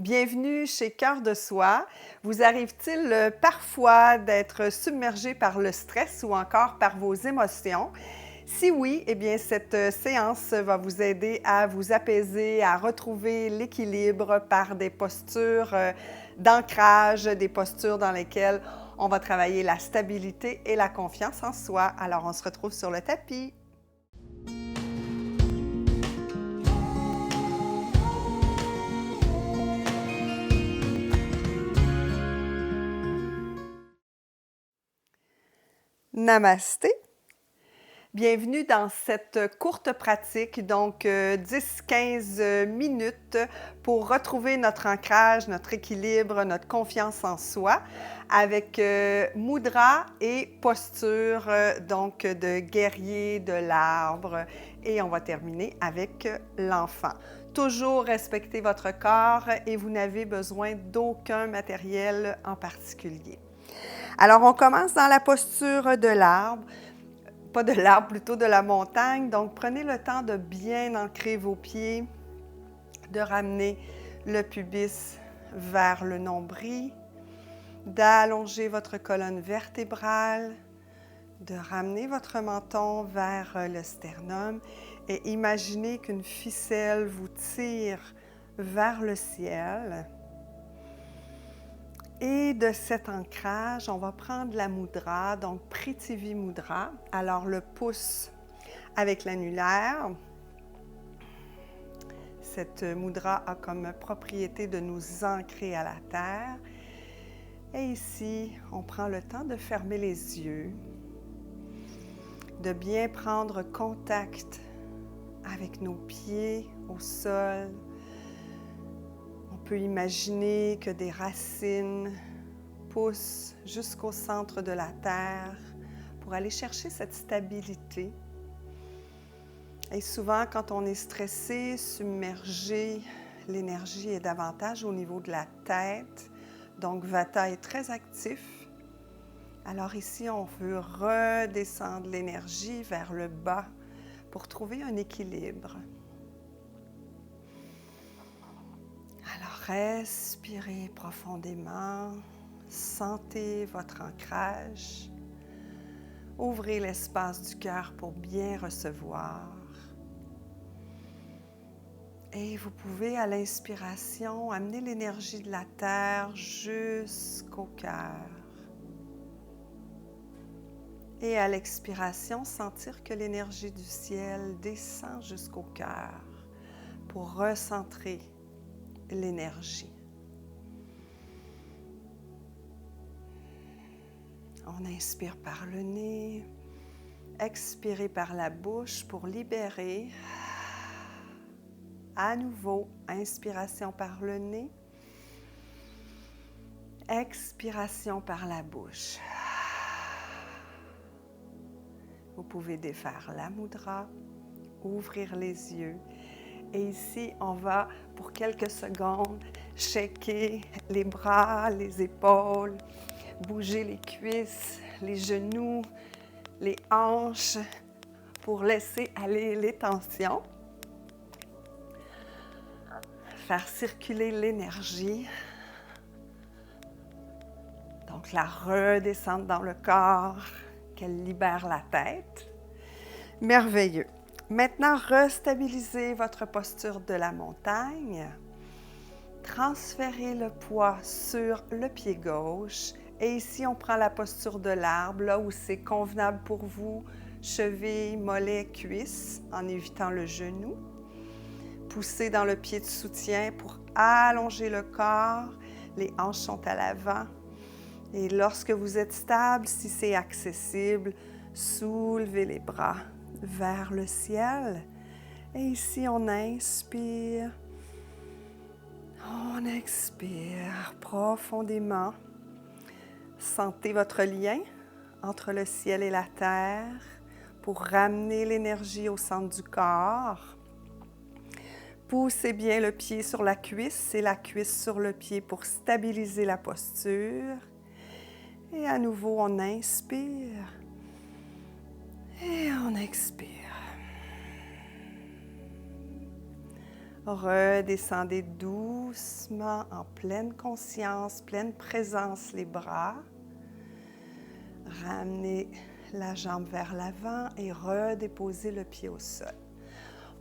Bienvenue chez Cœur de Soi. Vous arrive-t-il parfois d'être submergé par le stress ou encore par vos émotions? Si oui, eh bien cette séance va vous aider à vous apaiser, à retrouver l'équilibre par des postures d'ancrage, des postures dans lesquelles on va travailler la stabilité et la confiance en soi. Alors, on se retrouve sur le tapis. Namasté. Bienvenue dans cette courte pratique, donc 10-15 minutes pour retrouver notre ancrage, notre équilibre, notre confiance en soi avec mudra et posture donc de guerrier, de l'arbre et on va terminer avec l'enfant. Toujours respectez votre corps et vous n'avez besoin d'aucun matériel en particulier. Alors on commence dans la posture de l'arbre. Pas de l'arbre, plutôt de la montagne. Donc, prenez le temps de bien ancrer vos pieds, de ramener le pubis vers le nombril, d'allonger votre colonne vertébrale, de ramener votre menton vers le sternum et imaginez qu'une ficelle vous tire vers le ciel. Et de cet ancrage, on va prendre la mudra, donc Prithivi Mudra. Alors le pouce avec l'annulaire. Cette mudra a comme propriété de nous ancrer à la terre. Et ici, on prend le temps de fermer les yeux, de bien prendre contact avec nos pieds au sol. On peut imaginer que des racines poussent jusqu'au centre de la terre pour aller chercher cette stabilité. Et souvent, quand on est stressé, submergé, l'énergie est davantage au niveau de la tête. Donc, Vata est très actif. Alors ici, on veut redescendre l'énergie vers le bas pour trouver un équilibre. Alors, respirez profondément, sentez votre ancrage, ouvrez l'espace du cœur pour bien recevoir. Et vous pouvez, à l'inspiration, amener l'énergie de la terre jusqu'au cœur. Et à l'expiration, sentir que l'énergie du ciel descend jusqu'au cœur pour recentrer l'énergie. On inspire par le nez, expirez par la bouche pour libérer. À nouveau, inspiration par le nez, expiration par la bouche. Vous pouvez défaire la mudra, ouvrir les yeux. Et ici, on va, pour quelques secondes, shaker les bras, les épaules, bouger les cuisses, les genoux, les hanches, pour laisser aller les tensions. Faire circuler l'énergie. Donc, la redescendre dans le corps, qu'elle libère la tête. Merveilleux. Maintenant, restabilisez votre posture de la montagne. Transférez le poids sur le pied gauche. Et ici, on prend la posture de l'arbre, là où c'est convenable pour vous. Cheville, mollet, cuisse, en évitant le genou. Poussez dans le pied de soutien pour allonger le corps. Les hanches sont à l'avant. Et lorsque vous êtes stable, si c'est accessible, soulevez les bras vers le ciel. Et ici, on inspire. On expire profondément. Sentez votre lien entre le ciel et la terre pour ramener l'énergie au centre du corps. Poussez bien le pied sur la cuisse et la cuisse sur le pied pour stabiliser la posture. Et à nouveau, on inspire et on expire. Redescendez doucement en pleine conscience, pleine présence les bras. Ramenez la jambe vers l'avant et redéposez le pied au sol.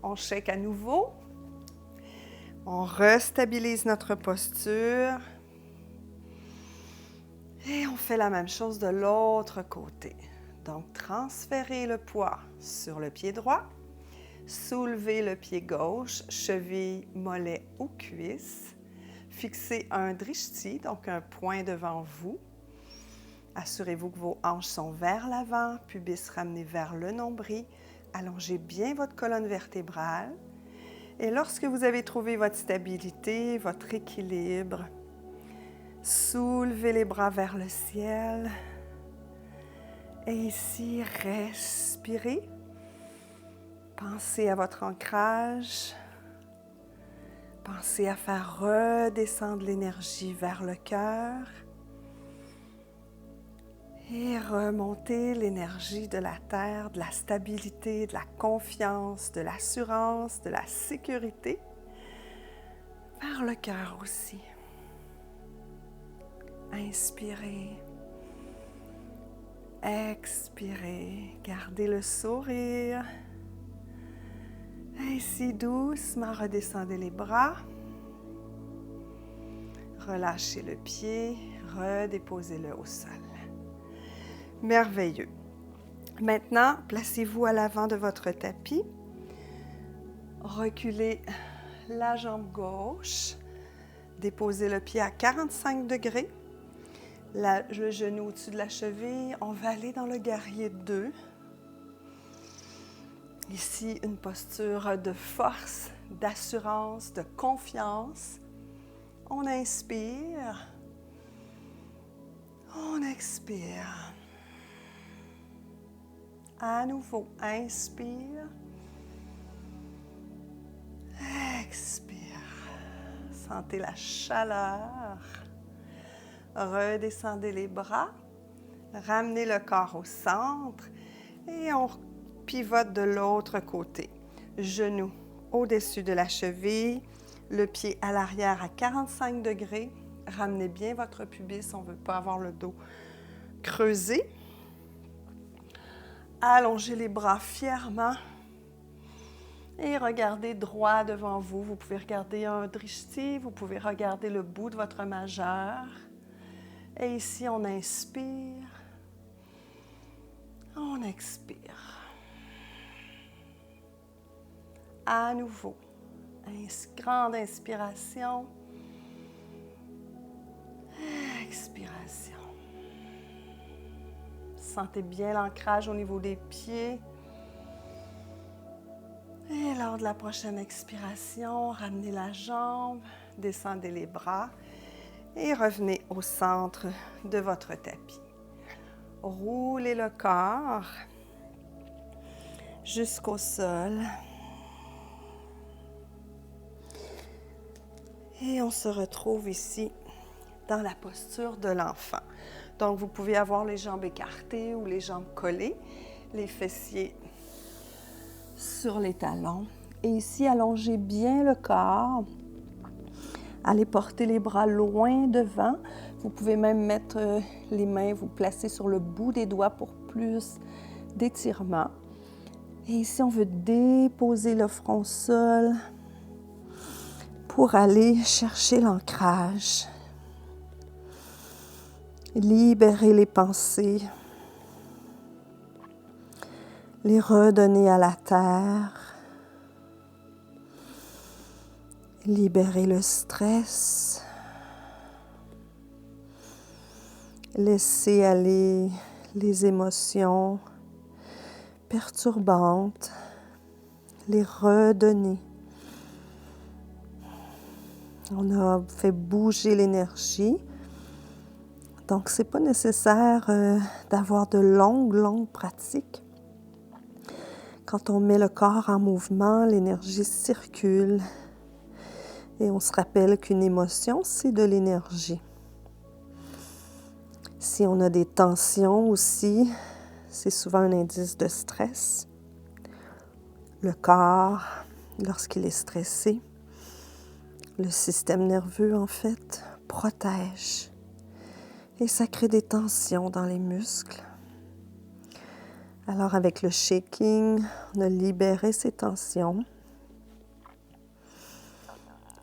On shake à nouveau. On restabilise notre posture. Et on fait la même chose de l'autre côté. Donc, transférez le poids sur le pied droit. Soulevez le pied gauche, cheville, mollet ou cuisse. Fixez un drishti, donc un point devant vous. Assurez-vous que vos hanches sont vers l'avant, pubis ramené vers le nombril. Allongez bien votre colonne vertébrale. Et lorsque vous avez trouvé votre stabilité, votre équilibre, soulevez les bras vers le ciel. Et ici, respirez. Pensez à votre ancrage. Pensez à faire redescendre l'énergie vers le cœur. Et remonter l'énergie de la terre, de la stabilité, de la confiance, de l'assurance, de la sécurité vers le cœur aussi. Inspirez. Expirez. Gardez le sourire. Ainsi, doucement, redescendez les bras. Relâchez le pied. Redéposez-le au sol. Merveilleux. Maintenant, placez-vous à l'avant de votre tapis. Reculez la jambe gauche. Déposez le pied à 45 degrés. Le genou au-dessus de la cheville. On va aller dans le guerrier 2. Ici, une posture de force, d'assurance, de confiance. On inspire. On expire. À nouveau, inspire. Expire. Sentez la chaleur. Redescendez les bras. Ramenez le corps au centre. Et on pivote de l'autre côté. Genou au-dessus de la cheville. Le pied à l'arrière à 45 degrés. Ramenez bien votre pubis. On ne veut pas avoir le dos creusé. Allongez les bras fièrement et regardez droit devant vous. Vous pouvez regarder un drishti, vous pouvez regarder le bout de votre majeur. Et ici, on inspire, on expire. À nouveau, grande inspiration, expiration. Sentez bien l'ancrage au niveau des pieds. Et lors de la prochaine expiration, ramenez la jambe, descendez les bras et revenez au centre de votre tapis. Roulez le corps jusqu'au sol. Et on se retrouve ici dans la posture de l'enfant. Donc, vous pouvez avoir les jambes écartées ou les jambes collées, les fessiers sur les talons. Et ici, allongez bien le corps. Allez porter les bras loin devant. Vous pouvez même mettre les mains, vous placer sur le bout des doigts pour plus d'étirement. Et ici, on veut déposer le front au sol pour aller chercher l'ancrage. Libérer les pensées, les redonner à la terre, libérer le stress, laisser aller les émotions perturbantes, les redonner. On a fait bouger l'énergie. Donc, ce n'est pas nécessaire d'avoir de longues pratiques. Quand on met le corps en mouvement, l'énergie circule. Et on se rappelle qu'une émotion, c'est de l'énergie. Si on a des tensions aussi, c'est souvent un indice de stress. Le corps, lorsqu'il est stressé, Le système nerveux, en fait, protège et ça crée des tensions dans les muscles. Alors, avec le shaking, on a libéré ces tensions.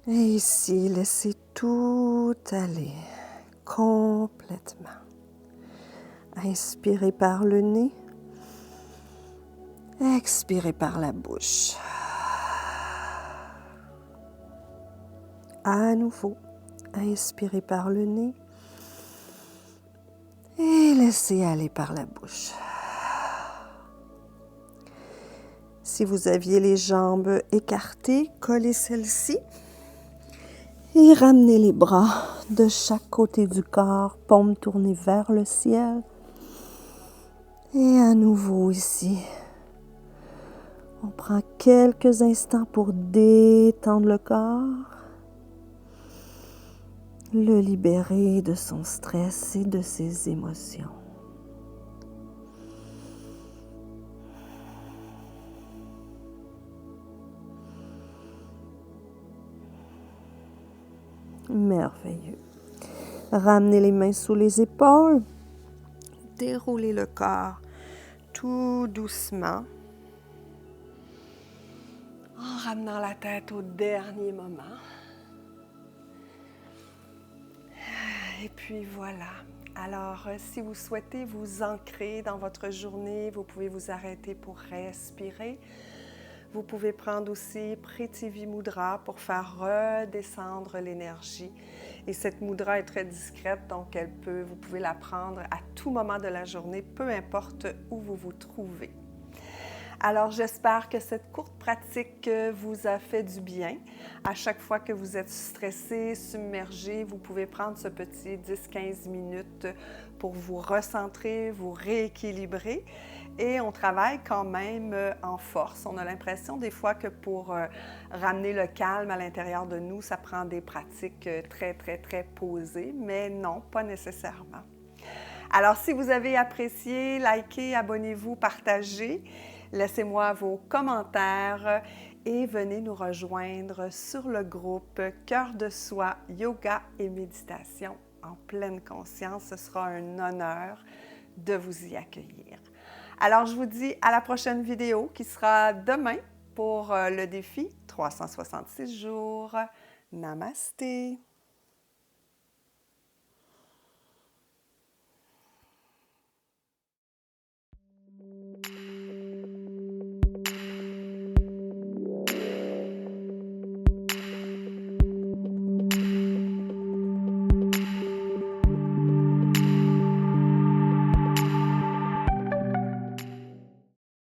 Et ici, laissez tout aller complètement. Inspirez par le nez. Expirez par la bouche. À nouveau, inspirez par le nez. Et laissez aller par la bouche. Si vous aviez les jambes écartées, collez celles-ci. Et ramenez les bras de chaque côté du corps, paumes tournées vers le ciel. Et à nouveau ici, on prend quelques instants pour détendre le corps, le libérer de son stress et de ses émotions. Merveilleux. Ramenez les mains sous les épaules. Déroulez le corps tout doucement. En ramenant la tête au dernier moment. Et puis voilà. Alors, si vous souhaitez vous ancrer dans votre journée, vous pouvez vous arrêter pour respirer. Vous pouvez prendre aussi Prithvi Mudra pour faire redescendre l'énergie. Et cette mudra est très discrète, donc vous pouvez la prendre à tout moment de la journée, peu importe où vous vous trouvez. Alors, j'espère que cette courte pratique vous a fait du bien. À chaque fois que vous êtes stressé, submergé, vous pouvez prendre ce petit 10-15 minutes pour vous recentrer, vous rééquilibrer. Et on travaille quand même en force. On a l'impression des fois que pour ramener le calme à l'intérieur de nous, ça prend des pratiques très posées, mais non, pas nécessairement. Alors, si vous avez apprécié, likez, abonnez-vous, partagez. Laissez-moi vos commentaires et venez nous rejoindre sur le groupe Cœur de Soi, Yoga et Méditation en pleine conscience. Ce sera un honneur de vous y accueillir. Alors, je vous dis à la prochaine vidéo qui sera demain pour le défi 366 jours. Namasté!